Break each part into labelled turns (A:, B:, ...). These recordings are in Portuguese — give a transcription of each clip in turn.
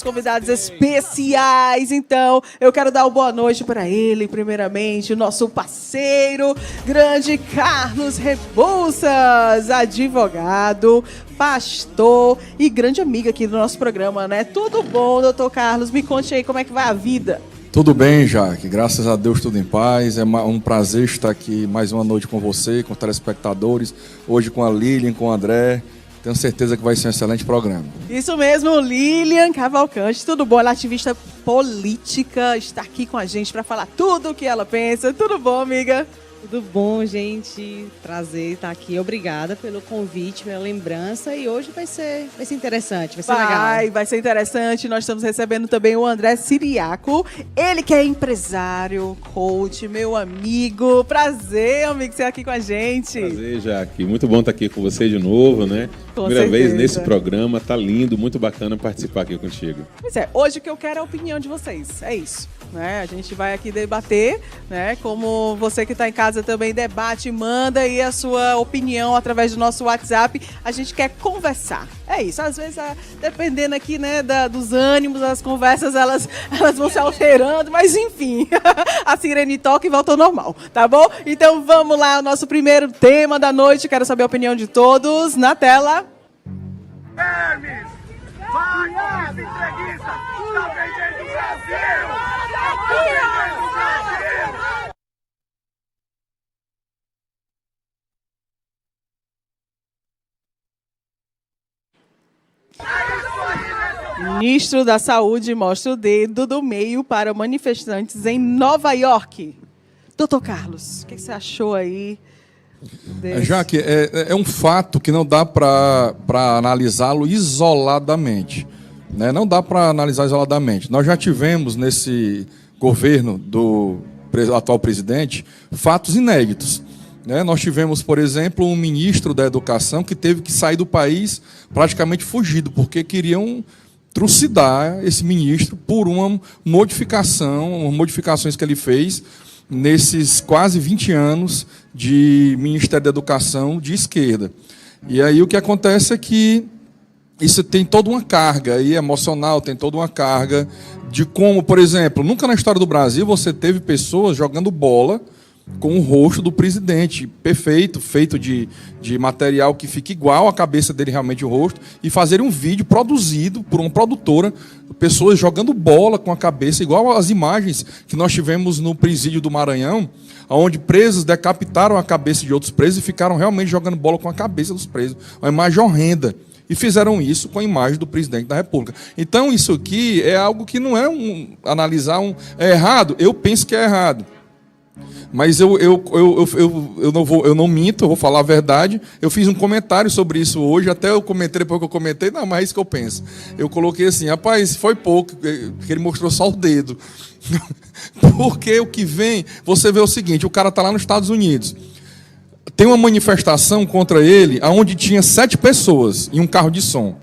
A: Convidados especiais, então eu quero dar uma boa noite para ele, primeiramente, o nosso parceiro, grande Carlos Rebouças, advogado, pastor e grande amigo aqui do nosso programa, né? Tudo bom, doutor Carlos? Me conte aí como é que vai a vida.
B: Tudo bem, Jaque. Graças a Deus, tudo em paz. É um prazer estar aqui mais uma noite com você, com os telespectadores, hoje com a Lilian, com o André. Tenho certeza que vai ser um excelente programa.
A: Isso mesmo, Lilian Cavalcante, tudo bom? Ela é ativista política, está aqui com a gente para falar tudo o que ela pensa. Tudo bom, amiga?
C: Tudo bom, gente? Prazer estar aqui. Obrigada pelo convite, pela lembrança. E hoje vai ser interessante, vai ser legal.
A: Vai ser interessante. Nós estamos recebendo também o André Siriaco. Ele que é empresário, coach, meu amigo. Prazer, amigo, você aqui com a gente.
D: Prazer, Jaque. Muito bom estar aqui com você de novo, né? Primeira vez nesse programa. Tá lindo, muito bacana participar aqui contigo.
A: Pois é, hoje o que eu quero é a opinião de vocês. É isso. Né? A gente vai aqui debater, né? Como você que está em casa também debate, manda aí a sua opinião através do nosso WhatsApp. A gente quer conversar. É isso. Às vezes, dependendo aqui, né, dos ânimos, as conversas elas vão se alterando, mas enfim, a sirene toca e volta ao normal, tá bom? Então vamos lá, o nosso primeiro tema da noite. Quero saber a opinião de todos. Na tela.
E: Hermes, vai, homem entreguista, tá vendendo o Brasil! Tá vendendo o Brasil!
A: Ministro da Saúde mostra o dedo do meio para manifestantes em Nova York. Doutor Carlos, o que você achou aí?
B: Jaque, é um fato que não dá para analisá-lo isoladamente. Né? Não dá para analisar isoladamente. Nós já tivemos nesse governo do atual presidente fatos inéditos. Né? Nós tivemos, por exemplo, um ministro da Educação que teve que sair do país praticamente fugido, porque queriam trucidar esse ministro por modificações que ele fez nesses quase 20 anos de Ministério da Educação de esquerda. E aí o que acontece é que isso tem toda uma carga aí emocional, tem toda uma carga de como, por exemplo, nunca na história do Brasil você teve pessoas jogando bola com o rosto do presidente, perfeito, feito de material que fica igual à cabeça dele realmente o rosto, e fazer um vídeo produzido por uma produtora, pessoas jogando bola com a cabeça, igual às imagens que nós tivemos no presídio do Maranhão, onde presos decapitaram a cabeça de outros presos e ficaram realmente jogando bola com a cabeça dos presos. Uma imagem horrenda. E fizeram isso com a imagem do presidente da República. Então, isso aqui é algo que não é é errado. Eu penso que é errado. Mas eu não minto, eu vou falar a verdade. Eu fiz um comentário sobre isso hoje, até eu comentei, depois que eu comentei, não, mas é isso que eu penso. Eu coloquei assim, rapaz, foi pouco, porque ele mostrou só o dedo. Porque o que vem, você vê o seguinte, o cara está lá nos Estados Unidos, tem uma manifestação contra ele, onde tinha 7 pessoas em um carro de som.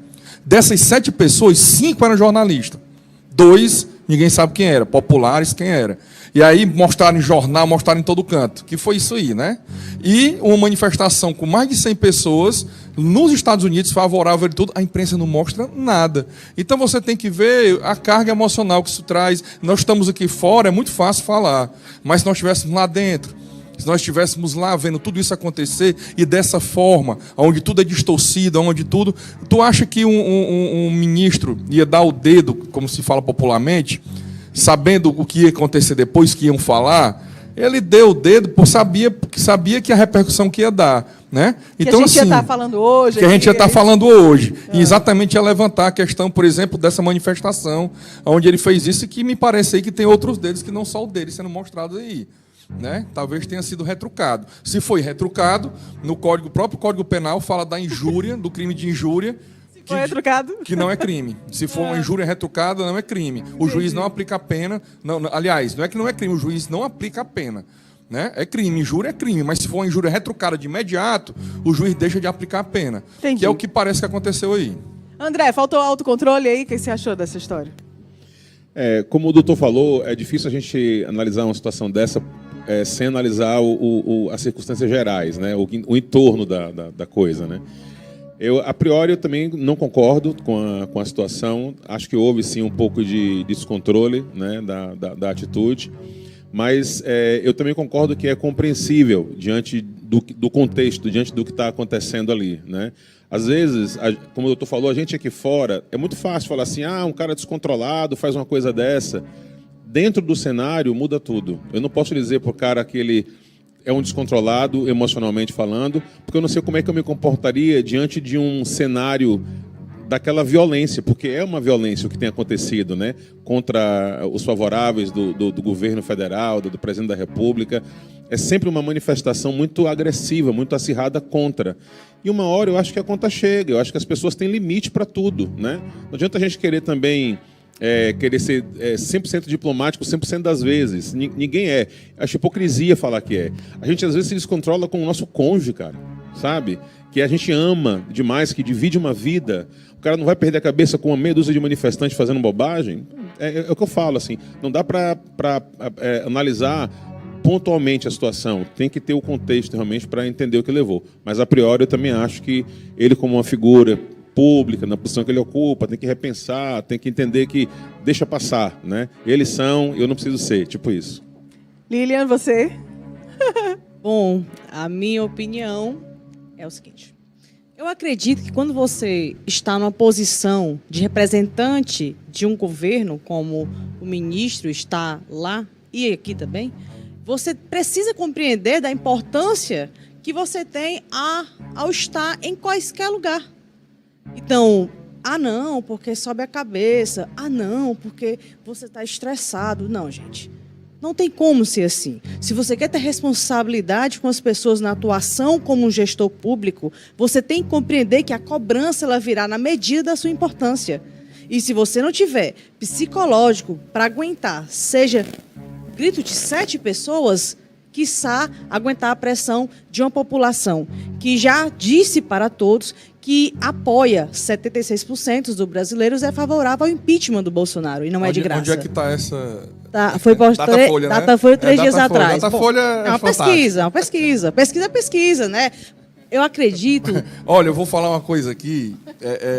B: Dessas 7 pessoas, 5 eram jornalistas. 2, ninguém sabe quem era, populares quem era. E aí mostraram em jornal, mostraram em todo canto, que foi isso aí, né? E uma manifestação com mais de 100 pessoas nos Estados Unidos, favorável e tudo, a imprensa não mostra nada. Então você tem que ver a carga emocional que isso traz. Nós estamos aqui fora, é muito fácil falar, mas se nós estivéssemos lá dentro, se nós estivéssemos lá vendo tudo isso acontecer e dessa forma, onde tudo é distorcido, onde tudo... Tu acha que um ministro ia dar o dedo, como se fala popularmente, sabendo o que ia acontecer depois, que iam falar? Ele deu o dedo porque sabia que a repercussão que ia dar. Né?
A: Então, que a gente ia estar falando hoje.
B: Que a gente ia estar falando hoje. E exatamente ia levantar a questão, por exemplo, dessa manifestação, onde ele fez isso, e que me parece aí que tem outros dedos que não só o dele sendo mostrados aí. Né? Talvez tenha sido retrucado. Se foi retrucado, no próprio Código Penal fala da injúria, do crime de injúria,
A: foi retrucado?
B: Que não é crime. Se for uma injúria retrucada, não é crime. O juiz não aplica a pena. Aliás, não é que não é crime, o juiz não aplica a pena. Né? É crime, injúria é crime, mas se for uma injúria retrucada de imediato, o juiz deixa de aplicar a pena. Entendi. Que é o que parece que aconteceu aí.
A: André, faltou autocontrole aí? O que você achou dessa história?
D: Como o doutor falou, é difícil a gente analisar uma situação dessa sem analisar as circunstâncias gerais, né? O entorno da coisa. Né? A priori, eu também não concordo com a situação. Acho que houve, sim, um pouco de descontrole, né, da atitude. Mas eu também concordo que é compreensível diante do contexto, diante do que está acontecendo ali, né? Às vezes, como o doutor falou, a gente aqui fora, é muito fácil falar assim, um cara descontrolado faz uma coisa dessa. Dentro do cenário, muda tudo. Eu não posso dizer para o cara que ele é um descontrolado, emocionalmente falando, porque eu não sei como é que eu me comportaria diante de um cenário daquela violência, porque é uma violência o que tem acontecido, né, contra os favoráveis do governo federal, do presidente da República. É sempre uma manifestação muito agressiva, muito acirrada contra. E uma hora eu acho que a conta chega, eu acho que as pessoas têm limite para tudo, né? Não adianta a gente querer também querer ser 100% diplomático 100% das vezes. Ninguém é. Acho hipocrisia falar que é. A gente às vezes se descontrola com o nosso cônjuge, cara, sabe? Que a gente ama demais, que divide uma vida. O cara não vai perder a cabeça com uma meia dúzia de manifestantes fazendo bobagem. É o que eu falo, assim. Não dá para analisar pontualmente a situação. Tem que ter o contexto realmente para entender o que levou. Mas a priori eu também acho que ele, como uma figura pública, na posição que ele ocupa, tem que repensar, tem que entender que deixa passar, né? Eles são, eu não preciso ser, tipo isso.
A: Lilian, você?
C: Bom, a minha opinião é o seguinte. Eu acredito que quando você está numa posição de representante de um governo, como o ministro está lá e aqui também, você precisa compreender da importância que você tem ao estar em qualquer lugar. Então, não, porque sobe a cabeça. Não, porque você está estressado. Não, gente. Não tem como ser assim. Se você quer ter responsabilidade com as pessoas na atuação como um gestor público, você tem que compreender que a cobrança ela virá na medida da sua importância. E se você não tiver psicológico para aguentar, seja grito de 7 pessoas, quiçá aguentar a pressão de uma população que já disse para todos que apoia 76% dos brasileiros é favorável ao impeachment do Bolsonaro, e não é de graça.
B: Onde é que está essa...
C: Foi Datafolha, né? Datafolha 3 dias atrás.
B: Datafolha
C: é uma pesquisa. Pesquisa é pesquisa, né? Eu acredito...
B: Olha, eu vou falar uma coisa aqui.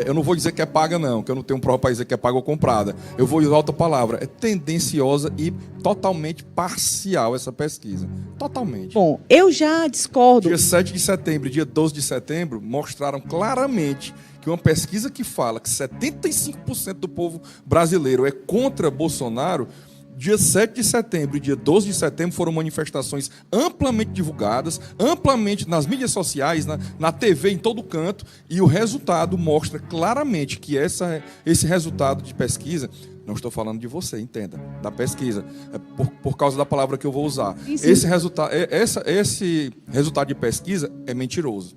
B: Eu não vou dizer que é paga, não, que eu não tenho prova para dizer que é paga ou comprada. Eu vou usar outra palavra. É tendenciosa e totalmente parcial essa pesquisa. Totalmente.
C: Bom, eu já discordo.
B: Dia 7 de setembro e dia 12 de setembro mostraram claramente que uma pesquisa que fala que 75% do povo brasileiro é contra Bolsonaro... Dia 7 de setembro e dia 12 de setembro foram manifestações amplamente divulgadas, amplamente nas mídias sociais, na TV, em todo canto, e o resultado mostra claramente que esse resultado de pesquisa, não estou falando de você, entenda, da pesquisa, por causa da palavra que eu vou usar. Sim. Esse resultado de pesquisa é mentiroso.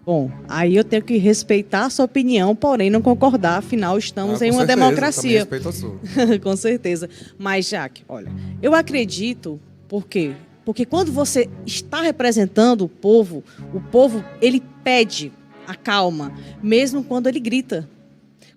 C: Bom, aí eu tenho que respeitar a sua opinião, porém não concordar, afinal estamos em uma democracia.
B: Respeito a sua.
C: Com certeza. Mas, Jaque, olha, eu acredito, por quê? Porque quando você está representando o povo ele pede a calma, mesmo quando ele grita.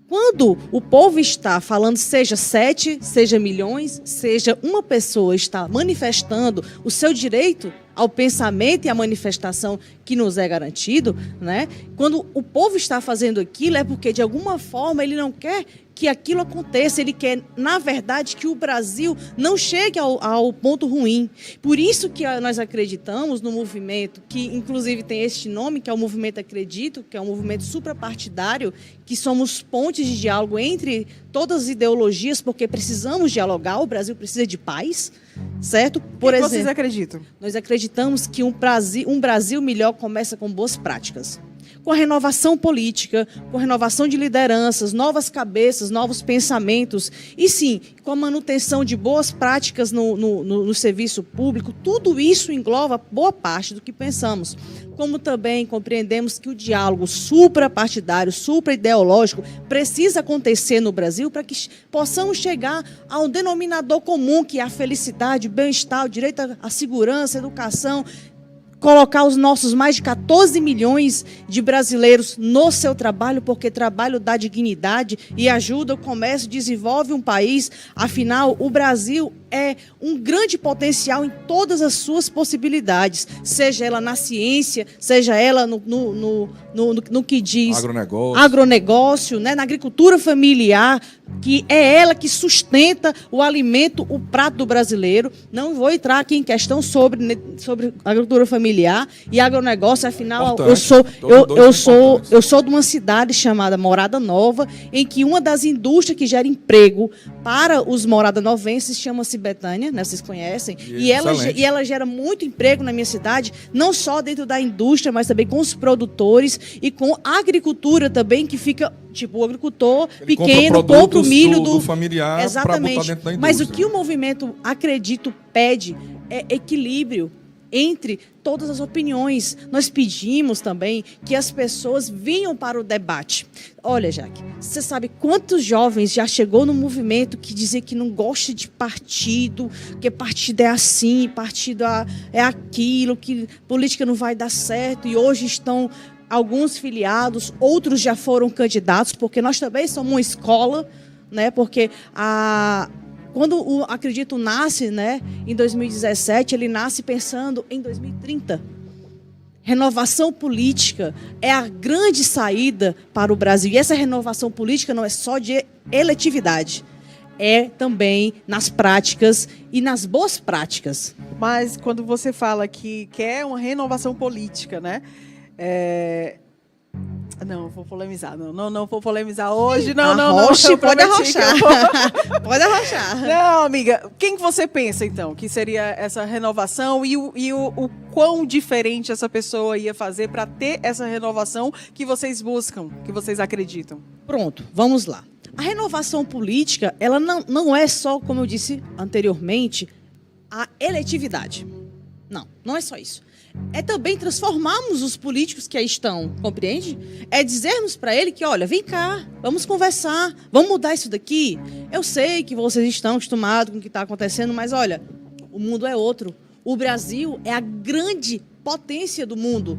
C: Quando o povo está falando, seja 7, seja milhões, seja uma pessoa está manifestando o seu direito ao pensamento e à manifestação que nos é garantido, né? Quando o povo está fazendo aquilo é porque, de alguma forma, ele não quer que aquilo aconteça. Ele quer, na verdade, que o Brasil não chegue ao ponto ruim. Por isso que nós acreditamos no movimento, que inclusive tem este nome, que é o Movimento Acredito, que é um movimento suprapartidário, que somos pontes de diálogo entre todas as ideologias, porque precisamos dialogar, o Brasil precisa de paz, certo?
A: Por exemplo, vocês acreditam?
C: Nós acreditamos que um Brasil melhor começa com boas práticas. Com a renovação política, com a renovação de lideranças, novas cabeças, novos pensamentos, e sim, com a manutenção de boas práticas no serviço público. Tudo isso engloba boa parte do que pensamos. Como também compreendemos que o diálogo suprapartidário, supraideológico, precisa acontecer no Brasil para que possamos chegar a um denominador comum, que é a felicidade, o bem-estar, o direito à segurança, à educação, colocar os nossos mais de 14 milhões de brasileiros no seu trabalho, porque trabalho dá dignidade e ajuda o comércio, desenvolve um país. Afinal, o Brasil é um grande potencial em todas as suas possibilidades, seja ela na ciência, seja ela no que diz agronegócio, né, na agricultura familiar, que é ela que sustenta o alimento, o prato do brasileiro. Não vou entrar aqui em questão sobre agricultura familiar e agronegócio, afinal, eu sou de uma cidade chamada Morada Nova, em que uma das indústrias que gera emprego para os moradanovenses chama-se Betânia, né, vocês conhecem, e ela gera muito emprego na minha cidade, não só dentro da indústria, mas também com os produtores e com a agricultura também, que fica, tipo, o agricultor pequeno, compra o milho do
B: familiar para botar dentro da indústria.
C: Mas o que o movimento, acredito, pede é equilíbrio entre todas as opiniões. Nós pedimos também que as pessoas venham para o debate. Olha, Jaque, você sabe quantos jovens já chegou no movimento que dizem que não gosta de partido, que partido é assim, partido é aquilo, que política não vai dar certo, e hoje estão alguns filiados, outros já foram candidatos, porque nós também somos uma escola, né? Porque quando o Acredito nasce, né, em 2017, ele nasce pensando em 2030. Renovação política é a grande saída para o Brasil. E essa renovação política não é só de eletividade, é também nas práticas e nas boas práticas.
A: Mas quando você fala que quer uma renovação política, né? Não, vou polemizar. Não vou polemizar hoje. Não.
C: Pode arrochar. Pode arrochar.
A: Não, amiga. Quem que você pensa, então, que seria essa renovação e o quão diferente essa pessoa ia fazer para ter essa renovação que vocês buscam, que vocês acreditam?
C: Pronto, vamos lá. A renovação política, ela não é só, como eu disse anteriormente, a eletividade. Não é só isso. É também transformarmos os políticos que aí estão, compreende? É dizermos para ele que, olha, vem cá, vamos conversar, vamos mudar isso daqui. Eu sei que vocês estão acostumados com o que está acontecendo, mas olha, o mundo é outro. O Brasil é a grande potência do mundo.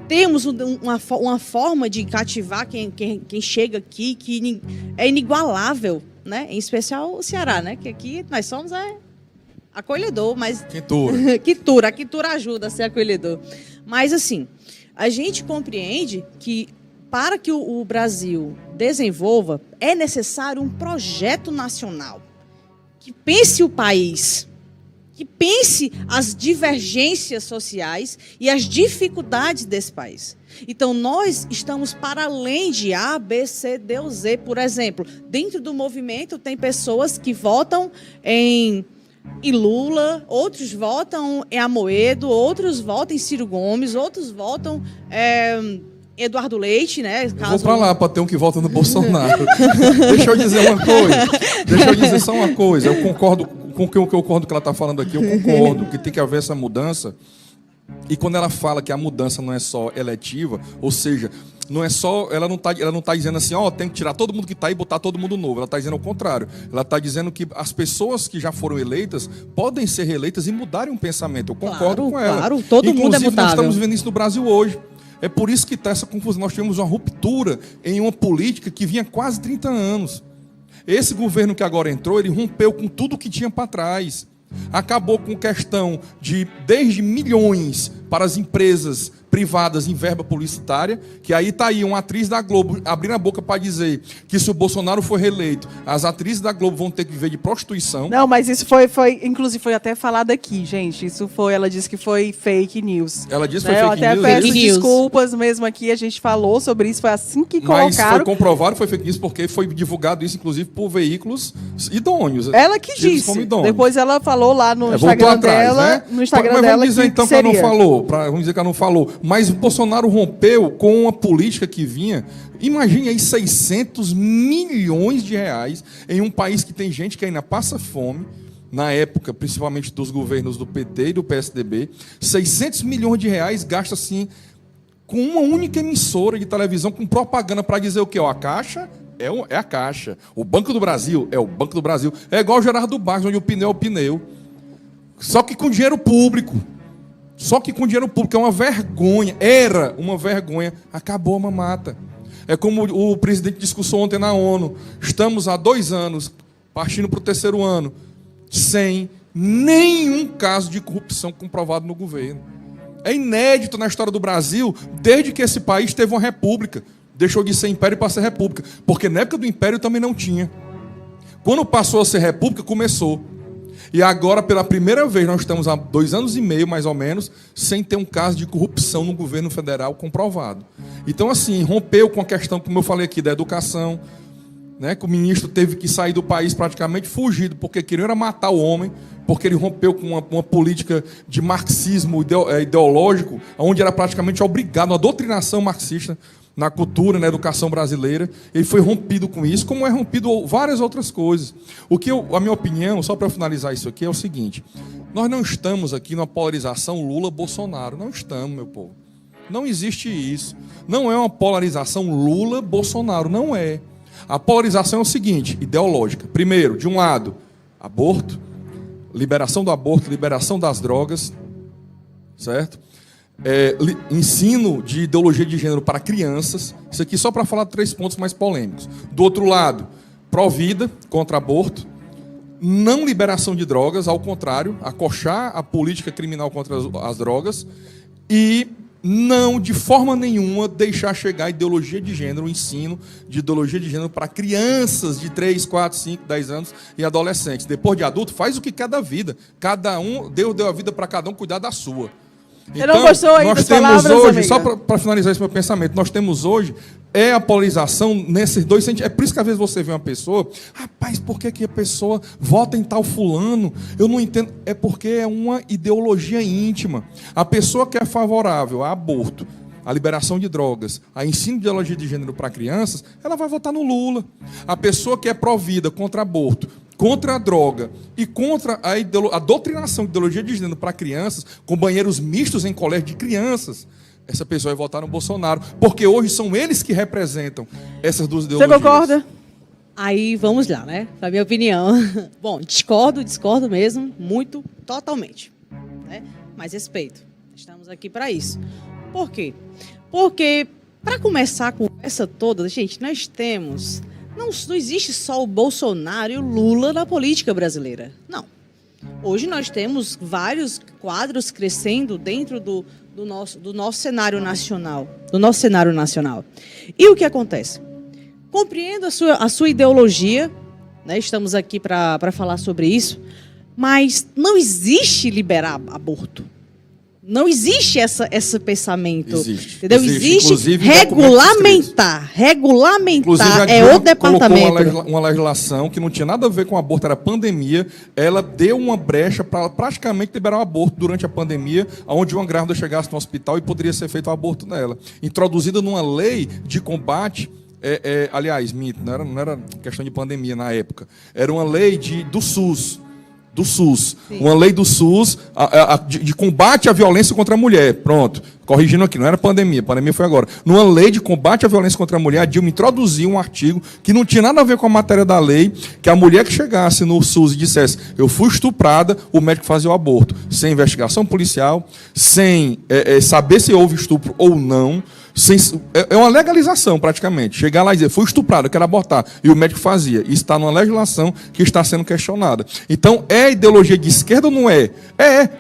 C: Temos uma forma de cativar quem chega aqui que é inigualável, né? Em especial o Ceará, né? Que aqui nós somos acolhedor, mas... A Quitura ajuda a ser acolhedor. Mas, assim, a gente compreende que, para que o Brasil desenvolva, é necessário um projeto nacional que pense o país, que pense as divergências sociais e as dificuldades desse país. Então, nós estamos para além de A, B, C, D ou Z. Por exemplo, dentro do movimento tem pessoas que votam em Lula, outros votam em Amoedo, outros votam em Ciro Gomes, outros votam Eduardo Leite, né?
B: Eu vou para lá para ter um que vota no Bolsonaro. Deixa eu dizer só uma coisa. Eu concordo com o que eu concordo que ela está falando aqui. Eu concordo que tem que haver essa mudança. E quando ela fala que a mudança não é só eletiva, ou seja, não é só, ela não tá dizendo assim, tem que tirar todo mundo que está aí e botar todo mundo novo. Ela está dizendo o contrário. Ela está dizendo que as pessoas que já foram eleitas podem ser reeleitas e mudarem um pensamento. Eu concordo com ela.
C: Claro, todo mundo é mutável.
B: Nós estamos vendo isso no Brasil hoje. É por isso que está essa confusão. Nós tivemos uma ruptura em uma política que vinha quase 30 anos. Esse governo que agora entrou, ele rompeu com tudo que tinha para trás. Acabou com questão de desde milhões para as empresas privadas em verba publicitária, que aí está aí uma atriz da Globo abrindo a boca para dizer que se o Bolsonaro for reeleito, as atrizes da Globo vão ter que viver de prostituição.
A: Não, mas isso inclusive foi até falado aqui, gente. Ela disse que foi fake news.
B: Ela disse que foi fake news.
A: Eu até peço desculpas mesmo aqui, a gente falou sobre isso, foi assim que colocaram.
B: Mas foi comprovado que foi fake news porque foi divulgado isso, inclusive, por veículos idôneos.
A: Ela que disse. Depois ela falou lá no Instagram dela. Né? No Instagram dela.
B: Vamos dizer então que ela não falou. Vamos dizer que ela não falou. Mas o Bolsonaro rompeu com uma política que vinha, imagine aí 600 milhões de reais em um país que tem gente que ainda passa fome, na época, principalmente dos governos do PT e do PSDB, 600 milhões de reais gasta assim com uma única emissora de televisão, com propaganda para dizer o quê? A Caixa é a Caixa, o Banco do Brasil é o Banco do Brasil, é igual o Gerardo Barros, onde o pneu é o pneu, só que com dinheiro público. É uma vergonha, era uma vergonha, acabou a mamata. É como o presidente discursou ontem na ONU, estamos há 2 anos, partindo para o 3º ano, sem nenhum caso de corrupção comprovado no governo. É inédito na história do Brasil, desde que esse país teve uma república. Deixou de ser império para ser república. Porque na época do império também não tinha. Quando passou a ser república, começou. E agora, pela primeira vez, nós estamos há 2 anos e meio, mais ou menos, sem ter um caso de corrupção no governo federal comprovado. Então, assim, rompeu com a questão, como eu falei aqui, da educação, né, que o ministro teve que sair do país praticamente fugido, porque queriam era matar o homem, porque ele rompeu com uma política de marxismo ideológico, onde era praticamente obrigado, uma doutrinação marxista na cultura, na educação brasileira. Ele foi rompido com isso, como é rompido várias outras coisas. A minha opinião, só para finalizar isso aqui, é o seguinte: nós não estamos aqui numa polarização Lula-Bolsonaro. Não estamos, meu povo. Não existe isso. Não é uma polarização Lula-Bolsonaro, não é. A polarização é o seguinte, ideológica. Primeiro, de um lado, aborto, liberação do aborto, liberação das drogas, certo? Ensino de ideologia de gênero para crianças. Isso aqui só para falar de 3 pontos mais polêmicos. Do outro lado, pró-vida, contra aborto, não liberação de drogas, ao contrário, acochar a política criminal contra as drogas e não, de forma nenhuma, deixar chegar a ideologia de gênero, o ensino de ideologia de gênero para crianças de 3, 4, 5, 10 anos e adolescentes. Depois de adulto, faz o que quer da vida. Cada um, Deus deu a vida para cada um cuidar da sua.
A: Você não gostou aí das palavras,
B: hoje,
A: amiga?
B: só para finalizar esse meu pensamento, nós temos hoje a polarização nesses 2 sentidos. É por isso que às vezes você vê uma pessoa, rapaz, por que a pessoa vota em tal fulano? Eu não entendo. É porque é uma ideologia íntima. A pessoa que é favorável a aborto, a liberação de drogas, a ensino de ideologia de gênero para crianças, ela vai votar no Lula. A pessoa que é pró-vida, contra aborto, contra a droga e contra a doutrinação de ideologia de gênero para crianças, com banheiros mistos em colégio de crianças, essa pessoa vai votar no Bolsonaro, porque hoje são eles que representam essas 2 ideologias.
A: Você concorda?
C: Aí vamos lá, né? Para minha opinião. Bom, discordo mesmo, muito, totalmente. Né? Mas respeito. Estamos aqui para isso. Por quê? Porque, para começar a conversa toda, gente, nós temos... Não existe só o Bolsonaro e o Lula na política brasileira. Não. Hoje nós temos vários quadros crescendo dentro do nosso cenário nacional. E o que acontece? Compreendo a sua ideologia, né? Estamos aqui para falar sobre isso, mas não existe liberar aborto. Não existe esse pensamento.
B: Existe.
C: Entendeu?
B: Existe
C: Regulamentar. Regulamentar é o departamento.
B: Colocou uma legislação que não tinha nada a ver com aborto, era pandemia. Ela deu uma brecha para praticamente liberar o aborto durante a pandemia, onde uma grávida chegasse no hospital e poderia ser feito o aborto nela. Introduzida numa lei de combate. Aliás, não era questão de pandemia na época. Era uma lei do SUS. Sim. Uma lei do SUS de combate à violência contra a mulher. Pronto, corrigindo aqui, não era pandemia foi agora. Numa lei de combate à violência contra a mulher, a Dilma introduziu um artigo que não tinha nada a ver com a matéria da lei, que a mulher que chegasse no SUS e dissesse, eu fui estuprada, o médico fazia o aborto. Sem investigação policial, sem saber se houve estupro ou não. É uma legalização, praticamente. Chegar lá e dizer, fui estuprado, eu quero abortar. E o médico fazia. Isso está numa legislação que está sendo questionada. Então, é ideologia de esquerda ou não é?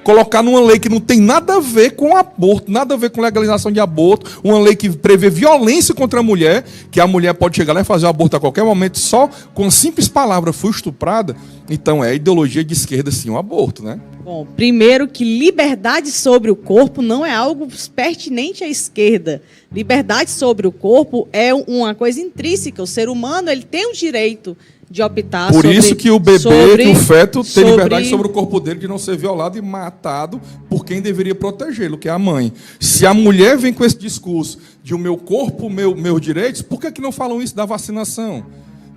B: Colocar numa lei que não tem nada a ver com aborto, nada a ver com legalização de aborto, uma lei que prevê violência contra a mulher, que a mulher pode chegar lá e fazer o aborto a qualquer momento, só com a simples palavra, fui estuprada. Então, é ideologia de esquerda, sim, o aborto, né?
C: Bom, primeiro que liberdade sobre o corpo não é algo pertinente à esquerda. Liberdade sobre o corpo é uma coisa intrínseca. O ser humano, ele tem o direito de optar
B: Por isso que o bebê, que o feto, tem liberdade sobre o corpo dele de não ser violado e matado por quem deveria protegê-lo, que é a mãe. Se a mulher vem com esse discurso de o meu corpo, meus direitos, por que não falam isso da vacinação?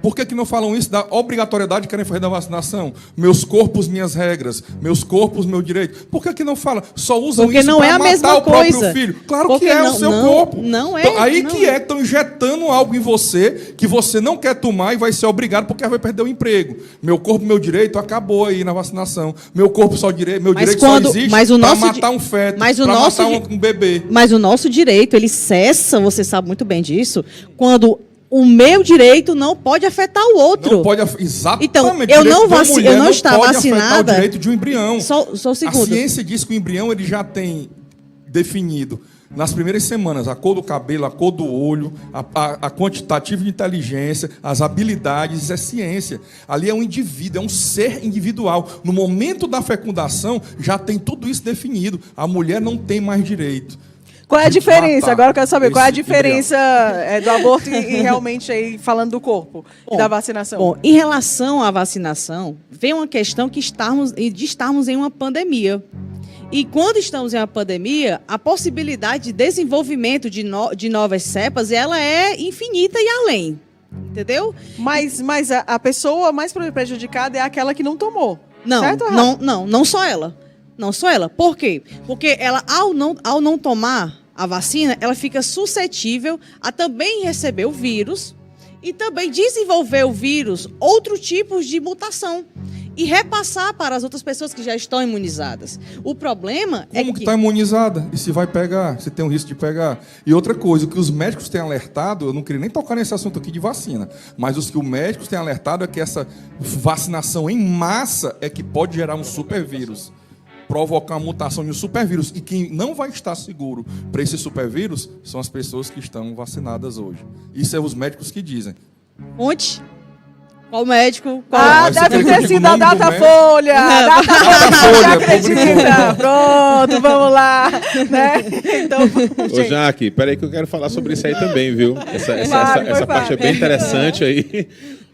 B: Por que não falam isso da obrigatoriedade que querem fazer da vacinação? Meus corpos, minhas regras. Meus corpos, meu direito. Por que não falam? Só usam
C: porque
B: isso para matar o próprio filho. Claro porque que é o seu corpo.
C: Não é.
B: Então, aí não que estão injetando algo em você que você não quer tomar e vai ser obrigado porque vai perder o emprego. Meu corpo, meu direito acabou aí na vacinação. Meu corpo, meu direito só existe para matar um feto, para matar um bebê.
C: Mas o nosso direito, ele cessa, você sabe muito bem disso, quando o meu direito não pode afetar o outro.
B: Não pode, exatamente.
C: Então, eu não estar
B: pode
C: vacinada.
B: afetar o direito de um embrião.
C: Só um segundo.
B: A ciência diz que o embrião ele já tem definido nas primeiras semanas a cor do cabelo, a cor do olho, a quantitativa de inteligência, as habilidades, isso é ciência. Ali é um indivíduo, é um ser individual. No momento da fecundação, já tem tudo isso definido. A mulher não tem mais direito.
A: Qual é a diferença?
B: matar
A: Agora eu quero saber qual é a
B: esse
A: diferença do aborto e realmente aí falando do corpo e da vacinação.
C: Bom, em relação à vacinação, vem uma questão de estarmos em uma pandemia. E quando estamos em uma pandemia, a possibilidade de desenvolvimento de novas cepas, ela é infinita e além. Entendeu?
A: Mas a pessoa mais prejudicada é aquela que não tomou.
C: Não,
A: certo ou errado?
C: não só ela. Não só ela. Por quê? Porque ela, ao não tomar a vacina, ela fica suscetível a também receber o vírus e também desenvolver o vírus, outros tipos de mutação. E repassar para as outras pessoas que já estão imunizadas. O problema é que...
B: Como que está imunizada? E se vai pegar? Se tem um risco de pegar? E outra coisa, o que os médicos têm alertado, eu não queria nem tocar nesse assunto aqui de vacina, mas os que os médicos têm alertado é que essa vacinação em massa é que pode gerar um supervírus, provocar uma mutação de um supervírus. E quem não vai estar seguro para esse supervírus são as pessoas que estão vacinadas hoje. Isso é os médicos que dizem.
C: Onde? Qual médico?
A: Deve ter sido a Datafolha. Datafolha, acredita. Pronto, vamos lá. Né? Então,
D: Ô, Jaque, peraí que eu quero falar sobre isso aí também, viu? Essa parte é bem interessante aí.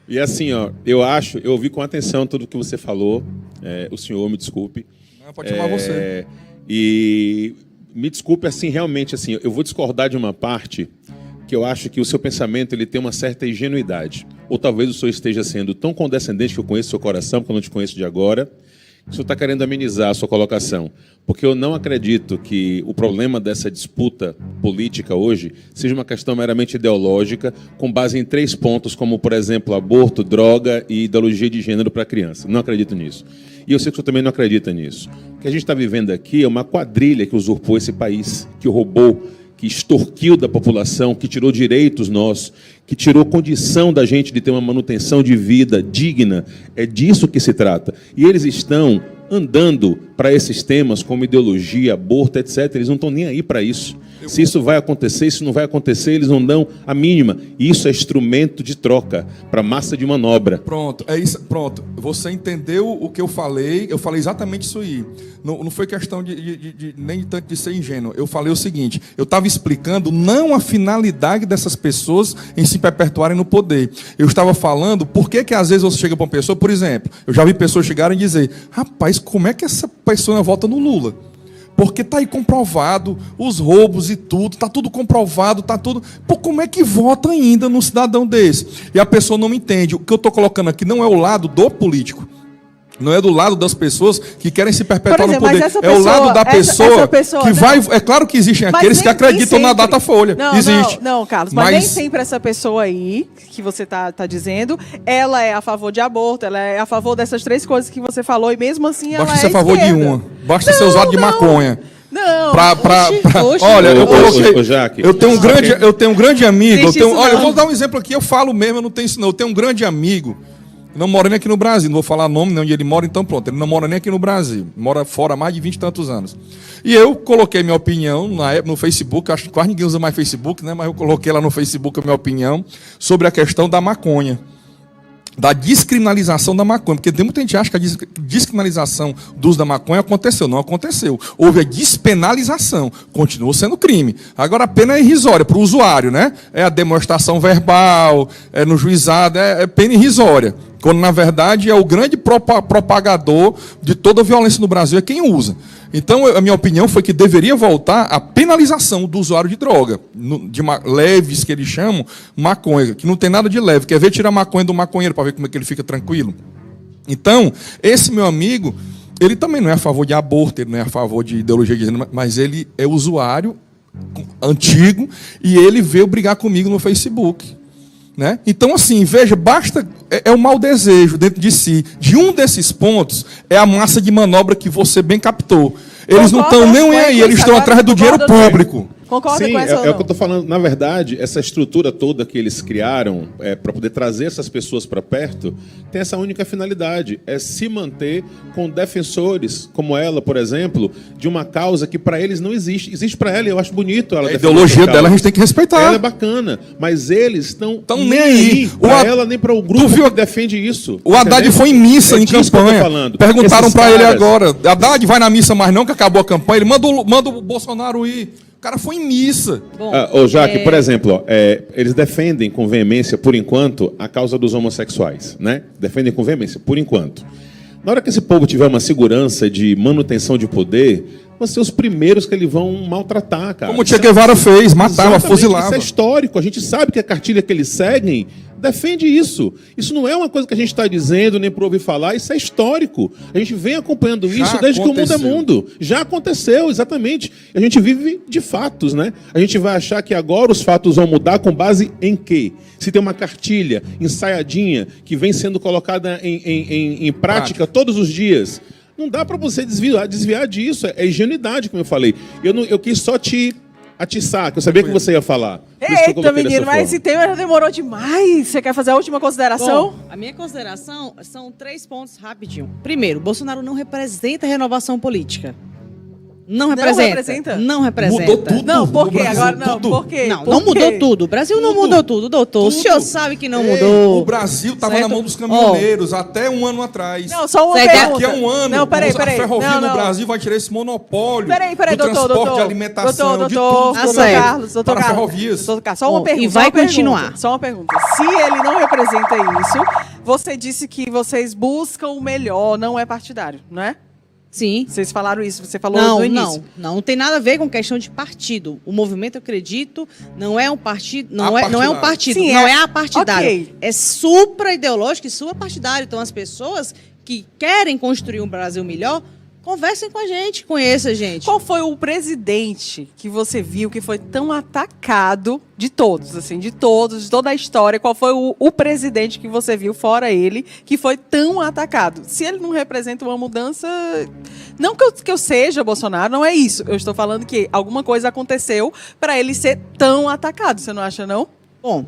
D: E assim, ó, eu ouvi com atenção tudo que você falou. O senhor, me desculpe.
B: Não, pode chamar você.
D: E me desculpe, assim, realmente, assim, eu vou discordar de uma parte que eu acho que o seu pensamento ele tem uma certa ingenuidade. Ou talvez o senhor esteja sendo tão condescendente que eu conheço o seu coração, porque eu não te conheço de agora, que o senhor está querendo amenizar a sua colocação. Porque eu não acredito que o problema dessa disputa política hoje seja uma questão meramente ideológica, com base em 3 pontos, como, por exemplo, aborto, droga e ideologia de gênero para a criança. Não acredito nisso. E eu sei que o senhor também não acredita nisso. O que a gente está vivendo aqui é uma quadrilha que usurpou esse país, que roubou, que extorquiu da população, que tirou direitos nossos, que tirou condição da gente de ter uma manutenção de vida digna. É disso que se trata. E eles estão andando para esses temas como ideologia, aborto, etc. Eles não estão nem aí para isso. Se isso vai acontecer, se não vai acontecer, eles não dão a mínima. Isso é instrumento de troca para massa de manobra.
B: Pronto, é isso. Pronto, você entendeu o que eu falei exatamente isso aí. Não foi questão nem tanto de ser ingênuo. Eu falei o seguinte, eu estava explicando não a finalidade dessas pessoas em se perpetuarem no poder. Eu estava falando por que às vezes você chega para uma pessoa, por exemplo, eu já vi pessoas chegarem e dizer, rapaz, como é que essa pessoa vota no Lula? Porque está aí comprovado os roubos e tudo, está tudo comprovado, está tudo... Pô, como é que vota ainda num cidadão desse? E a pessoa não me entende. O que eu estou colocando aqui não é o lado do político. Não é do lado das pessoas que querem se perpetuar no poder. É o lado da pessoa que vai... É claro que existem aqueles que acreditam na Datafolha. Existe.
A: Não, Carlos, mas nem sempre essa pessoa aí, que você tá dizendo, ela é a favor de aborto, ela é a favor dessas 3 coisas que você falou, e mesmo assim ela
B: Basta ser a favor de uma. Basta ser usado de maconha.
A: Não.
B: Olha, eu coloquei.
D: Jaque,
B: eu tenho um grande amigo. Olha, eu vou dar um exemplo aqui, eu falo mesmo, eu não tenho isso não. Eu tenho um grande amigo. Não mora nem aqui no Brasil, não vou falar nome, nem onde ele mora, então pronto. Ele não mora nem aqui no Brasil, mora fora há mais de 20 e tantos anos. E eu coloquei minha opinião no Facebook, acho que quase ninguém usa mais Facebook, né? Mas eu coloquei lá no Facebook a minha opinião sobre a questão da maconha. Da descriminalização da maconha, porque tem muita gente que acha que a descriminalização do uso da maconha aconteceu. Não aconteceu. Houve a despenalização, continuou sendo crime. Agora a pena é irrisória para o usuário, né? É a demonstração verbal, é no juizado, é pena irrisória. Quando, na verdade, é o grande propagador de toda a violência no Brasil, é quem usa. Então, a minha opinião foi que deveria voltar a penalização do usuário de droga, de leves, que eles chamam, maconha, que não tem nada de leve. Quer ver tirar a maconha do maconheiro para ver como é que ele fica tranquilo? Então, esse meu amigo, ele também não é a favor de aborto, ele não é a favor de ideologia de gênero, mas ele é usuário antigo e ele veio brigar comigo no Facebook. Né? Então, assim, veja, basta... É um mau desejo dentro de si. De um desses pontos, é a massa de manobra que você bem captou. Eles não estão nem aí, eles estão atrás do dinheiro público.
A: Concorda
D: Sim,
A: com essa ou
D: é
A: não?
D: o que eu estou falando. Na verdade, essa estrutura toda que eles criaram para poder trazer essas pessoas para perto tem essa única finalidade: é se manter com defensores como ela, por exemplo, de uma causa que para eles não existe. Existe para ela, e eu acho bonito ela
B: A
D: defender
B: ideologia
D: essa
B: dela a
D: causa.
B: gente tem que respeitar.
D: Ela é bacana, mas eles estão
B: nem aí.
D: para ela nem para o grupo
B: viu-
D: que defende isso.
B: O Haddad
D: Entendeu?
B: foi em missa em
D: disso que eu tô
B: campanha.
D: falando.
B: Perguntaram
D: Esses
B: pra ele
D: caras-
B: agora: Haddad, vai na missa mais não, que acabou a campanha. Ele manda o Bolsonaro ir. O cara foi em missa.
C: Bom,
D: Ô, Jaque, por exemplo, ó, eles defendem com veemência, por enquanto, a causa dos homossexuais, né? Defendem com veemência, por enquanto. Na hora que esse povo tiver uma segurança de manutenção de poder, vão ser os primeiros que eles vão maltratar, cara.
B: Como o Che Guevara fez, matava,
D: Exatamente,
B: fuzilava.
D: Isso é histórico. A gente sabe que a cartilha que eles seguem defende isso. Isso não é uma coisa que a gente está dizendo nem por ouvir falar. Isso é histórico. A gente vem acompanhando isso desde que o mundo é mundo. Já aconteceu, exatamente. A gente vive de fatos, né? A gente vai achar que agora os fatos vão mudar com base em quê? Se tem uma cartilha ensaiadinha que vem sendo colocada em prática todos os dias. Não dá para você desviar disso. É ingenuidade, como eu falei. Eu quis só te atiçar, que eu sabia que você ia falar. Por isso que eu
A: Eita,
D: coloquei
A: menino,
D: dessa
A: mas
D: forma.
A: esse tema já demorou demais. Você quer fazer a última consideração?
C: Bom, a minha consideração são 3 pontos rapidinho. Primeiro, Bolsonaro não representa a renovação política. Não representa. Não representa.
B: Mudou tudo.
A: Não, por
B: No
A: quê?
B: Brasil,
A: Agora não,
B: tudo.
A: por quê?
C: Não,
A: Por
C: não mudou
A: quê?
C: tudo. O Brasil não
B: Tudo.
C: mudou tudo, doutor. O
B: Tudo.
C: senhor sabe que não
B: Ei,
C: mudou.
B: O Brasil estava na
C: Certo?
B: mão dos caminhoneiros até um ano atrás.
A: Não, só uma
C: Segue
A: pergunta.
B: Daqui a um ano,
A: Não, peraí.
B: a ferrovia
A: Não,
B: no
A: não.
B: Brasil vai tirar esse monopólio
A: Peraí,
B: do
A: doutor,
B: transporte
A: doutor.
B: de alimentação, de
A: doutor,
B: tudo,
C: Tá
A: doutor
C: certo.
A: Carlos, doutor
B: para
A: Carlos.
B: ferrovias.
A: Doutor Carlos, só uma
C: Bom,
A: pergunta.
C: e vai
A: só uma
C: continuar.
A: pergunta, só uma pergunta. Se ele não representa isso, você disse que vocês buscam o melhor, não é partidário, não é?
C: Sim.
A: Vocês falaram isso, você falou
C: Não,
A: no início.
C: não tem nada a ver com questão de partido. O movimento, eu acredito, não é um partido, não é um
B: Apartidário.
C: partido,
A: Sim,
C: não
A: é-
C: é apartidário.
A: ok.
C: É supra-ideológico e supra-partidário. Então, as pessoas que querem construir um Brasil melhor, conversem com a gente, conheça a gente.
A: Qual foi o presidente que você viu que foi tão atacado de todos, assim, de toda a história? Qual foi o presidente que você viu, fora ele, que foi tão atacado? Se ele não representa uma mudança... Não que eu seja Bolsonaro, não é isso. Eu estou falando que alguma coisa aconteceu para ele ser tão atacado. Você não acha, não?
C: Bom,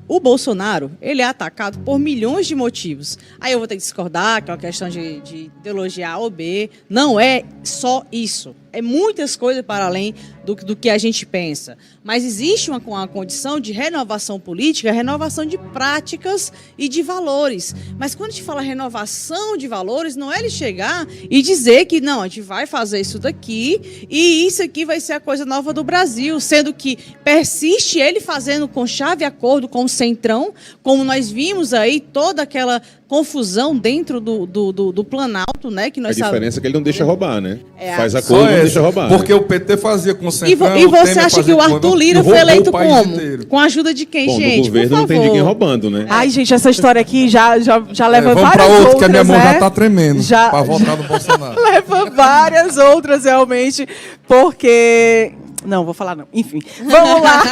C: o Bolsonaro, ele é atacado por milhões de motivos. Aí eu vou ter que discordar, que é uma questão de ideologia A ou B. Não é só isso. É muitas coisas para além do que a gente pensa. Mas existe uma condição de renovação política, renovação de práticas e de valores. Mas quando a gente fala renovação de valores, não é ele chegar e dizer que não, a gente vai fazer isso daqui e isso aqui vai ser a coisa nova do Brasil, sendo que persiste ele fazendo com chave e acordo com o Centrão, como nós vimos aí toda aquela confusão dentro do Planalto, né? Que
D: A
C: nós sabemos.
D: diferença é que ele não deixa roubar, né?
C: É,
D: Faz
B: Só
D: acordo, não
B: essa,
D: deixa roubar.
B: porque
D: né?
B: o PT fazia com o
C: E,
B: Centrão,
C: e
B: o
C: você
B: Temer
C: acha
B: fazia
C: que o
B: com
C: Arthur Lira
B: e
C: foi
B: roubou
C: eleito
B: o país
C: como?
B: inteiro.
C: Com a ajuda de quem,
D: Bom,
C: gente?
D: no governo
C: Por
D: não tem
C: favor.
D: ninguém roubando, né?
A: Ai, gente, essa história aqui já leva
B: Vamos
A: várias
B: para outro,
A: outras,
B: que a minha mão
A: né?
B: já tá tremendo
A: Já-
B: para votar no Bolsonaro.
A: Leva várias outras, realmente, porque... Não, vou falar não. Enfim, vamos lá.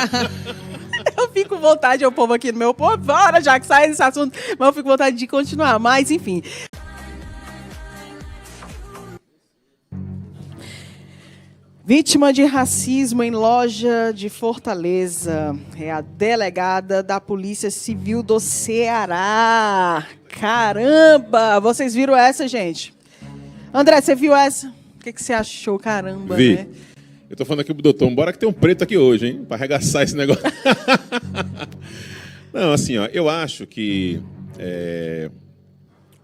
A: Eu fico com vontade, o povo aqui no meu povo, bora, já que sai desse assunto, mas eu fico com vontade de continuar. Mas, enfim. Vítima de racismo em loja de Fortaleza. É a delegada da Polícia Civil do Ceará. Caramba! Vocês viram essa, gente? André, você viu essa? O que você achou? Caramba,
D: Vi.
A: né?
D: Eu tô falando aqui pro doutor, bora que tem um preto aqui hoje, hein? Pra arregaçar esse negócio. Não, assim, ó, eu acho que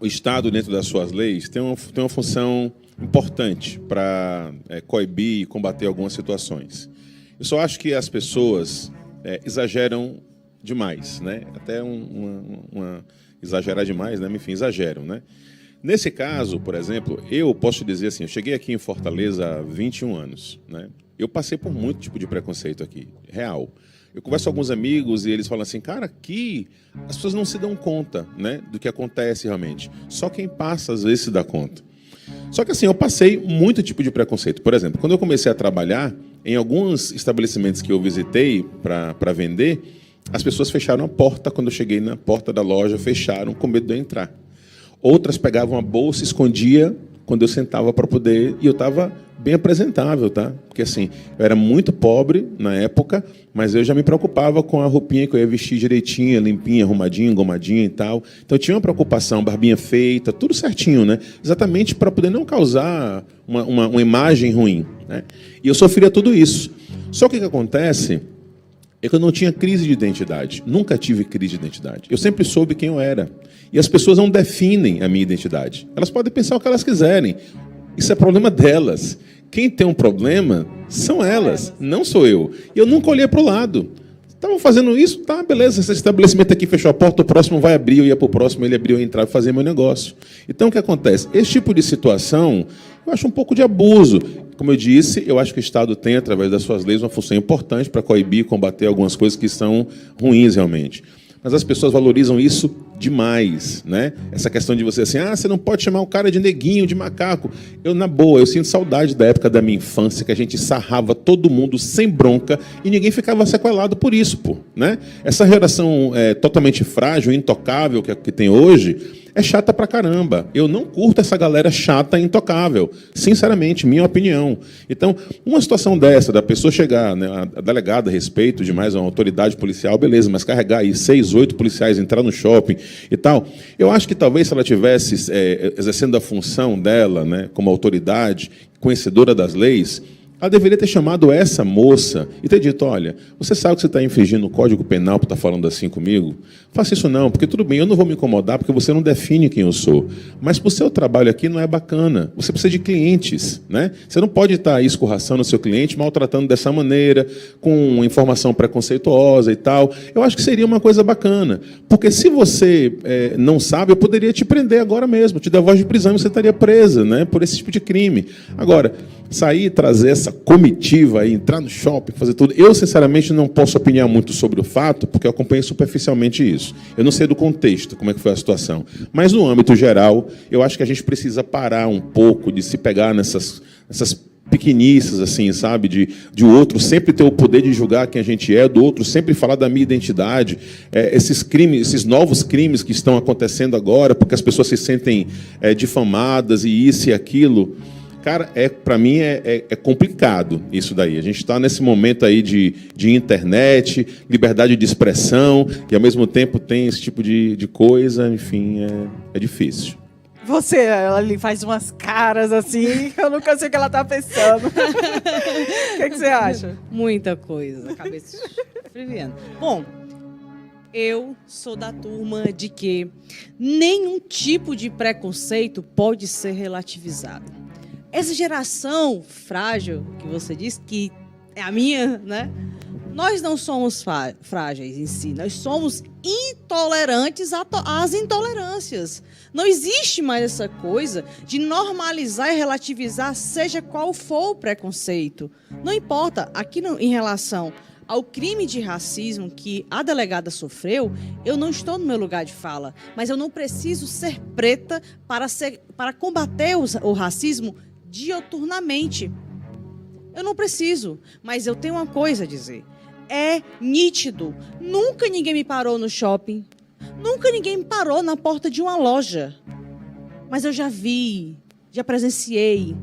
D: o Estado, dentro das suas leis, tem uma função importante para coibir e combater algumas situações. Eu só acho que as pessoas exageram demais, né? Até exagerar demais, né? Enfim, exageram, né? Nesse caso, por exemplo, eu posso te dizer assim, eu cheguei aqui em Fortaleza há 21 anos, né? Eu passei por muito tipo de preconceito aqui, real. Eu converso com alguns amigos e eles falam assim, cara, aqui as pessoas não se dão conta, né, do que acontece realmente. Só quem passa, às vezes, se dá conta. Só que assim, eu passei muito tipo de preconceito. Por exemplo, quando eu comecei a trabalhar, em alguns estabelecimentos que eu visitei para vender, as pessoas fecharam a porta. Quando eu cheguei na porta da loja, fecharam com medo de eu entrar. Outras pegavam a bolsa, escondia quando eu sentava para poder... E eu estava bem apresentável, tá? Porque assim, eu era muito pobre na época, mas eu já me preocupava com a roupinha que eu ia vestir direitinha, limpinha, arrumadinha, engomadinha e tal. Então eu tinha uma preocupação, barbinha feita, tudo certinho, né? Exatamente para poder não causar uma imagem ruim, né? E eu sofria tudo isso. Só que o que acontece é que eu não tinha crise de identidade. Nunca tive crise de identidade. Eu sempre soube quem eu era. E as pessoas não definem a minha identidade. Elas podem pensar o que elas quiserem. Isso é problema delas. Quem tem um problema são elas, não sou eu. E eu nunca olhei para o lado. Estavam fazendo isso, tá, beleza, esse estabelecimento aqui fechou a porta, o próximo vai abrir, eu ia para o próximo, ele abriu, eu ia entrar e fazer meu negócio. Então, o que acontece? Esse tipo de situação, eu acho um pouco de abuso. Como eu disse, eu acho que o Estado tem, através das suas leis, uma função importante para coibir e combater algumas coisas que são ruins, realmente. Mas as pessoas valorizam isso demais, né? Essa questão de você assim, você não pode chamar o cara de neguinho, de macaco. Eu, na boa, eu sinto saudade da época da minha infância, que a gente sarrava todo mundo sem bronca e ninguém ficava sequelado por isso, pô, né? Essa relação totalmente frágil, intocável que tem hoje, é chata pra caramba. Eu não curto essa galera chata e intocável. Sinceramente, minha opinião. Então, uma situação dessa, da pessoa chegar, né, a delegada a respeito de mais uma autoridade policial, beleza, mas carregar aí 6, 8 policiais, entrar no shopping e tal, eu acho que talvez se ela tivesse exercendo a função dela, né, como autoridade, conhecedora das leis, ela deveria ter chamado essa moça e ter dito, olha, você sabe que você está infringindo o Código Penal por estar falando assim comigo? Faça isso não, porque tudo bem, eu não vou me incomodar, porque você não define quem eu sou. Mas o seu trabalho aqui não é bacana. Você precisa de clientes, né? Você não pode estar escorraçando o seu cliente, maltratando dessa maneira, com informação preconceituosa e tal. Eu acho que seria uma coisa bacana. Porque se você não sabe, eu poderia te prender agora mesmo, te dar voz de prisão e você estaria presa, né, por esse tipo de crime. Agora, sair e trazer essa comitiva aí, entrar no shopping, fazer tudo. Eu, sinceramente, não posso opinar muito sobre o fato, porque eu acompanhei superficialmente isso. Eu não sei do contexto, como é que foi a situação. Mas, no âmbito geral, eu acho que a gente precisa parar um pouco de se pegar nessas pequenices, assim, sabe? De o outro sempre ter o poder de julgar quem a gente é, do outro sempre falar da minha identidade. Esses crimes, esses novos crimes que estão acontecendo agora, porque as pessoas se sentem difamadas e isso e aquilo. Cara, para mim é complicado isso daí. A gente está nesse momento aí de internet, liberdade de expressão, e ao mesmo tempo tem esse tipo de coisa, enfim, é difícil.
A: Ela ali faz umas caras assim, eu nunca sei o que ela está pensando. O que você acha?
C: Muita coisa, a cabeça fervendo. Bom, eu sou da turma de que nenhum tipo de preconceito pode ser relativizado. Essa geração frágil, que você disse, que é a minha, né? Nós não somos frágeis em si, nós somos intolerantes às intolerâncias. Não existe mais essa coisa de normalizar e relativizar, seja qual for o preconceito. Não importa, aqui em relação ao crime de racismo que a delegada sofreu, eu não estou no meu lugar de fala, mas eu não preciso ser preta para combater o racismo dioturnamente. Eu não preciso, mas eu tenho uma coisa a dizer. É nítido. Nunca ninguém me parou no shopping. Nunca ninguém me parou na porta de uma loja. Mas eu já vi, já presenciei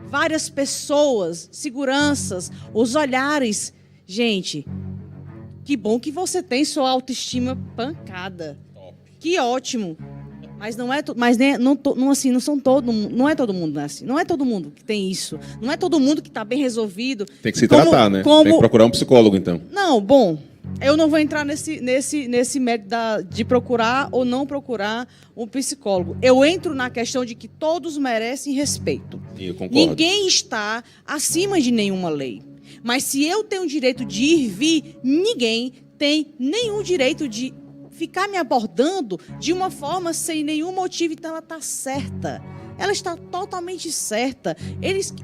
C: várias pessoas, seguranças, os olhares. Gente, que bom que você tem sua autoestima pancada. Top. Que ótimo. Mas não é todo mundo assim. Não é todo mundo que tem isso. Não é todo mundo que está bem resolvido.
D: Tem que se tratar, né? Tem que procurar um psicólogo, então.
C: Não, bom, eu não vou entrar nesse mérito de procurar ou não procurar um psicólogo. Eu entro na questão de que todos merecem respeito.
D: Eu concordo.
C: Ninguém está acima de nenhuma lei. Mas se eu tenho o direito de ir vir, ninguém tem nenhum direito de ficar me abordando de uma forma sem nenhum motivo. Então ela está certa. Ela está totalmente certa.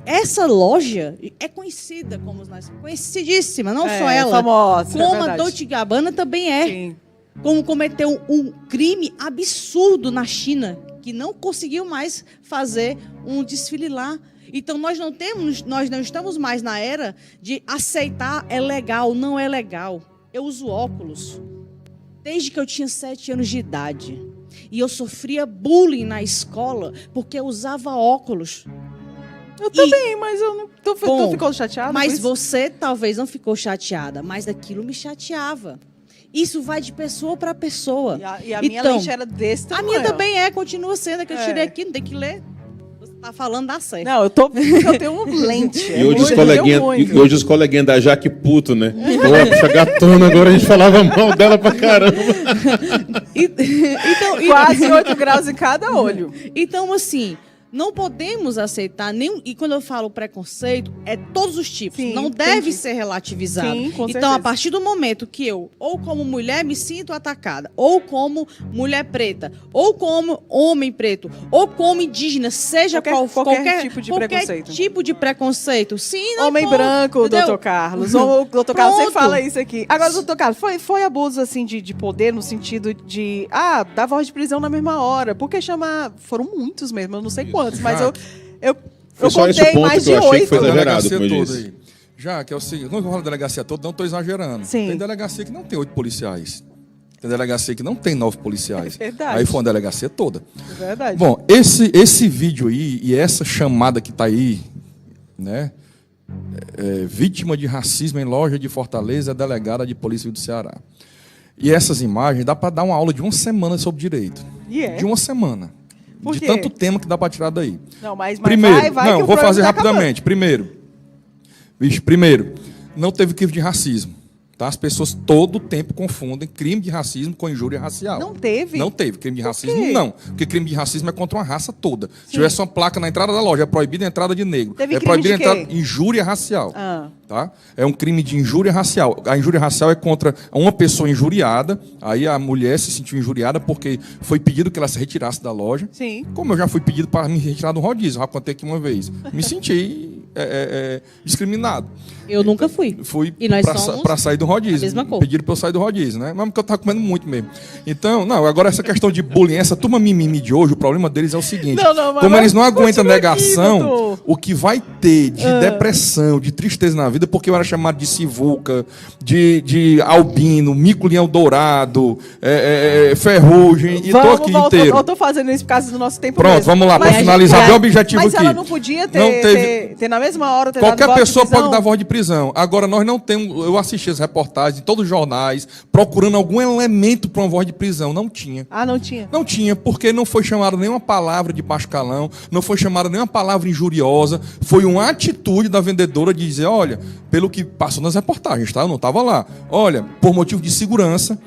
C: Essa loja é conhecida como conhecidíssima, não só ela,
A: famosa,
C: como a Dolce & Gabbana também é.
A: Sim.
C: Como cometeu um crime absurdo na China, que não conseguiu mais fazer um desfile lá. Então nós não estamos mais na era de aceitar é legal, não é legal. Eu uso óculos desde que eu tinha 7 anos de idade. E eu sofria bullying na escola porque eu usava óculos.
A: Eu também, mas eu não... Tu ficou chateada?
C: Mas
A: com isso?
C: você talvez não ficou chateada, mas aquilo me chateava. Isso vai de pessoa para pessoa.
A: E a minha lente era desse
C: A
A: tamanho.
C: minha também continua sendo, que eu
A: É.
C: tirei aqui, não tem que ler. Você tá falando, dá certo.
A: Não, eu tô vendo que eu tenho um lente.
D: E hoje,
A: muito.
D: e hoje os coleguinhas da Jaque puto, né? Pô, puxa gatona, agora a gente falava mal dela pra caramba.
A: Quase 8 graus em cada olho.
C: Então, assim, não podemos aceitar nenhum. E quando eu falo preconceito, é todos os tipos.
A: Sim,
C: não deve
A: entendi.
C: ser relativizado.
A: Sim, com
C: então,
A: certeza.
C: a partir do momento que eu, ou como mulher, me sinto atacada, ou como mulher preta, ou como homem preto, ou como indígena, seja
A: Qualquer tipo de preconceito.
C: tipo de preconceito. Sim, não
A: Homem
C: ponto,
A: branco,
C: entendeu?
A: doutor Carlos. O doutor Carlos sempre
C: Pronto.
A: fala isso aqui. Agora, doutor Carlos, foi abuso assim de poder no sentido de dar voz de prisão na mesma hora? Porque chamar. Foram muitos mesmo, eu não sei quantos, mas eu
D: Foi só esse
A: contei
D: ponto
A: mais
D: que
A: de
D: eu achei que
A: 8.
D: foi
B: A
D: exagerado,
B: delegacia
D: como eu
B: toda
D: disse.
B: aí. Já, que é o seguinte, quando eu falo delegacia toda, não estou exagerando.
A: Sim.
B: Tem delegacia que não tem 8 policiais. Tem delegacia que não tem 9 policiais.
A: É verdade.
B: Aí foi uma delegacia toda.
A: É verdade.
B: Bom, esse vídeo aí e essa chamada que está aí, né? Vítima de racismo em loja de Fortaleza, delegada de Polícia do Ceará. E essas imagens dá para dar uma aula de uma semana sobre direito.
A: E é?
B: De uma semana.
A: Por
B: De
A: quê?
B: tanto tema que dá para tirar daí.
A: Não, mas
B: Primeiro,
A: vai
B: não,
A: que o
B: vou
A: programa
B: fazer
A: tá
B: rapidamente. Primeiro, não teve crime de racismo. Tá? As pessoas todo o tempo confundem crime de racismo com injúria racial.
A: Não teve?
B: Não teve. Crime de racismo,
A: quê?
B: não. Porque crime de racismo é contra uma raça toda. Se tivesse uma placa na entrada da loja, é proibida a entrada de negro.
A: Teve
B: é
A: crime
B: proibida a
A: de
B: entrada
A: quê?
B: injúria racial.
A: Ah.
B: Tá? É um crime de injúria racial. A injúria racial é contra uma pessoa injuriada. Aí a mulher se sentiu injuriada porque foi pedido que ela se retirasse da loja.
A: Sim.
B: Como eu já fui pedido para me retirar do rodízio, já contei aqui uma vez. Me senti discriminado.
C: Eu nunca fui.
B: Fui
C: E nós somos
B: para sair do rodízio.
C: a mesma cor.
B: Pediram para eu sair do rodízio, né? Mas porque eu estava comendo muito mesmo. Então, não, agora essa questão de bullying, essa turma mimimi de hoje, o problema deles é o seguinte.
A: Não, mas
B: como eles não aguentam
A: continua aqui,
B: negação,
A: doutor.
B: o que vai ter de depressão, de tristeza na vida, porque eu era chamado de sivuca, de albino, mico-leão dourado, ferrugem, e tô aqui inteiro.
A: Eu tô fazendo isso por causa do nosso tempo
B: Pronto,
A: mesmo.
B: vamos lá, para
A: Mas-
B: finalizar bem objetivo
A: mas
B: aqui.
A: ela não podia ter,
B: Não teve-
A: ter na mesma hora ter dado
B: Qualquer
A: voz de
B: pessoa
A: prisão?
B: pode dar voz de prisão. Agora, nós não temos. Eu assisti as reportagens em todos os jornais, procurando algum elemento para uma voz de prisão. Não tinha.
A: Ah, não tinha.
B: Não tinha, porque não foi chamada nenhuma palavra de baixo calão, não foi chamada nenhuma palavra injuriosa. Foi uma atitude da vendedora de dizer: olha, pelo que passou nas reportagens, tá? Eu não estava lá. Olha, por motivo de segurança.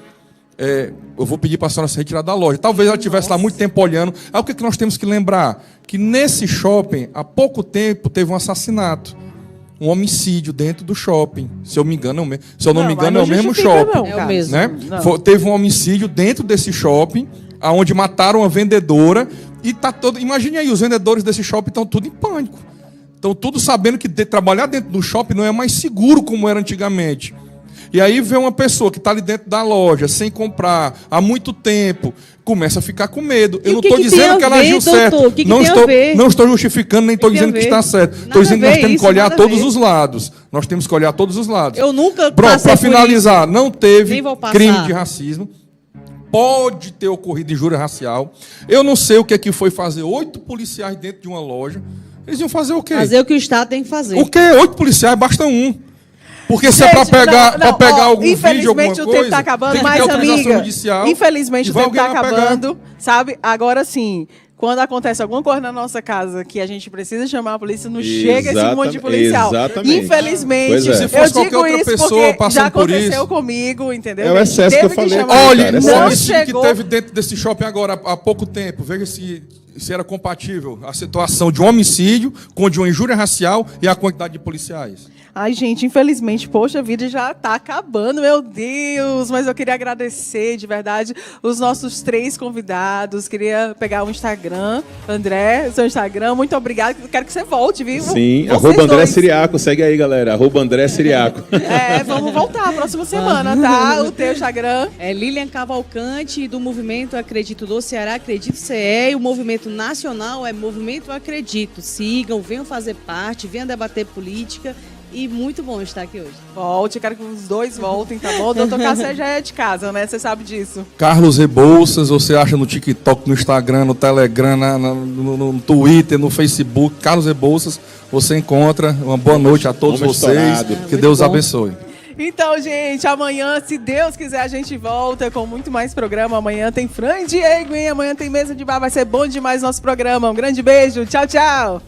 B: Eu vou pedir para a senhora se retirar da loja. Talvez ela estivesse lá muito tempo olhando. Aí o que nós temos que lembrar? Que nesse shopping, há pouco tempo, teve um assassinato. Um homicídio dentro do shopping. Se eu não me engano, é o mesmo shopping.
A: Não,
C: É o
A: cara.
C: mesmo.
B: Né?
A: Não.
B: Teve um homicídio dentro desse shopping, onde mataram uma vendedora. E tá todo. Imagine aí, os vendedores desse shopping estão tudo em pânico. Estão tudo sabendo que trabalhar dentro do shopping não é mais seguro como era antigamente. E aí vê uma pessoa que está ali dentro da loja, sem comprar, há muito tempo, começa a ficar com medo.
C: E
B: Eu não
C: o que
B: estou
C: que
B: dizendo
C: tem a
B: que ela
C: ver,
B: agiu
C: doutor?
B: certo.
C: O que que
B: Não
C: tem a
B: estou,
C: ver?
B: não estou justificando, nem estou
C: Que tem
B: dizendo
C: a
B: que
C: ver?
B: está certo.
C: Nada
B: Estou dizendo que
C: a
B: nós
C: ver
B: temos que
C: isso,
B: olhar
C: nada a
B: todos
C: ver.
B: os lados. Nós temos que olhar todos os lados.
C: Eu nunca
B: Pronto,
C: passei
B: para
C: por
B: finalizar, não teve
C: Nem vou passar.
B: crime de racismo. Pode ter ocorrido injúria racial. Eu não sei o que é que foi fazer 8 policiais dentro de uma loja. Eles iam fazer o quê?
C: Fazer o que o Estado tem que fazer.
B: O quê? 8 policiais, basta um. Porque se é pra
A: Gente,
B: pegar,
A: não,
B: pra pegar
A: ó,
B: algum vídeo, alguma
A: infelizmente
B: coisa...
A: o tempo tá acabando,
B: tem que
A: mas
B: ter autorização
A: amiga,
B: judicial,
A: infelizmente
B: e
A: o
B: vai
A: tempo tá
B: alguém lá pegar.
A: acabando, sabe? Agora sim, quando acontece alguma coisa na nossa casa que a gente precisa chamar a polícia, não chega esse monte de policial.
D: Exatamente.
A: Infelizmente,
D: Pois é.
B: Se fosse
A: eu
B: qualquer
A: digo
B: outra
A: isso
B: pessoa
A: porque
B: passando
A: já
B: por
A: aconteceu
B: isso.
A: comigo, entendeu?
D: É o
A: A gente
D: excesso que eu
A: teve
D: falei
A: chamar.
D: aqui,
B: Olha,
D: cara, é
B: o
D: sério.
B: homicídio que
A: chegou-
B: teve dentro desse shopping agora há pouco tempo, veja se era compatível a situação de um homicídio com de uma injúria racial e a quantidade de policiais.
A: Ai, gente, infelizmente, poxa, a vida já tá acabando, meu Deus. Mas eu queria agradecer, de verdade, os nossos 3 convidados. Queria pegar o Instagram. André, seu Instagram, muito obrigado. Quero que você volte, viu?
D: Sim,
A: Vocês
D: @André
A: dois.
D: Siriaco, segue aí, galera. @André Siriaco.
A: Vamos voltar próxima semana, tá? O teu Instagram.
C: É Lilian Cavalcante, do movimento Acredito do Ceará, Acredito CE, e o movimento nacional é Movimento Acredito. Sigam, venham fazer parte, venham debater política e muito bom estar aqui hoje.
A: Volte, quero que os dois voltem, tá bom? O doutor Cassé já é de casa, né? Você sabe disso.
B: Carlos Rebouças, você acha no TikTok, no Instagram, no Telegram, no Twitter, no Facebook. Carlos Rebouças, você encontra. Uma boa noite a todos
D: Homem
B: vocês.
D: estourado.
B: Que Deus
C: bom.
B: abençoe.
A: Então, gente, amanhã, se Deus quiser, a gente volta com muito mais programa. Amanhã tem Fran e Diego, hein? Amanhã tem Mesa de Bar. Vai ser bom demais nosso programa. Um grande beijo. Tchau, tchau.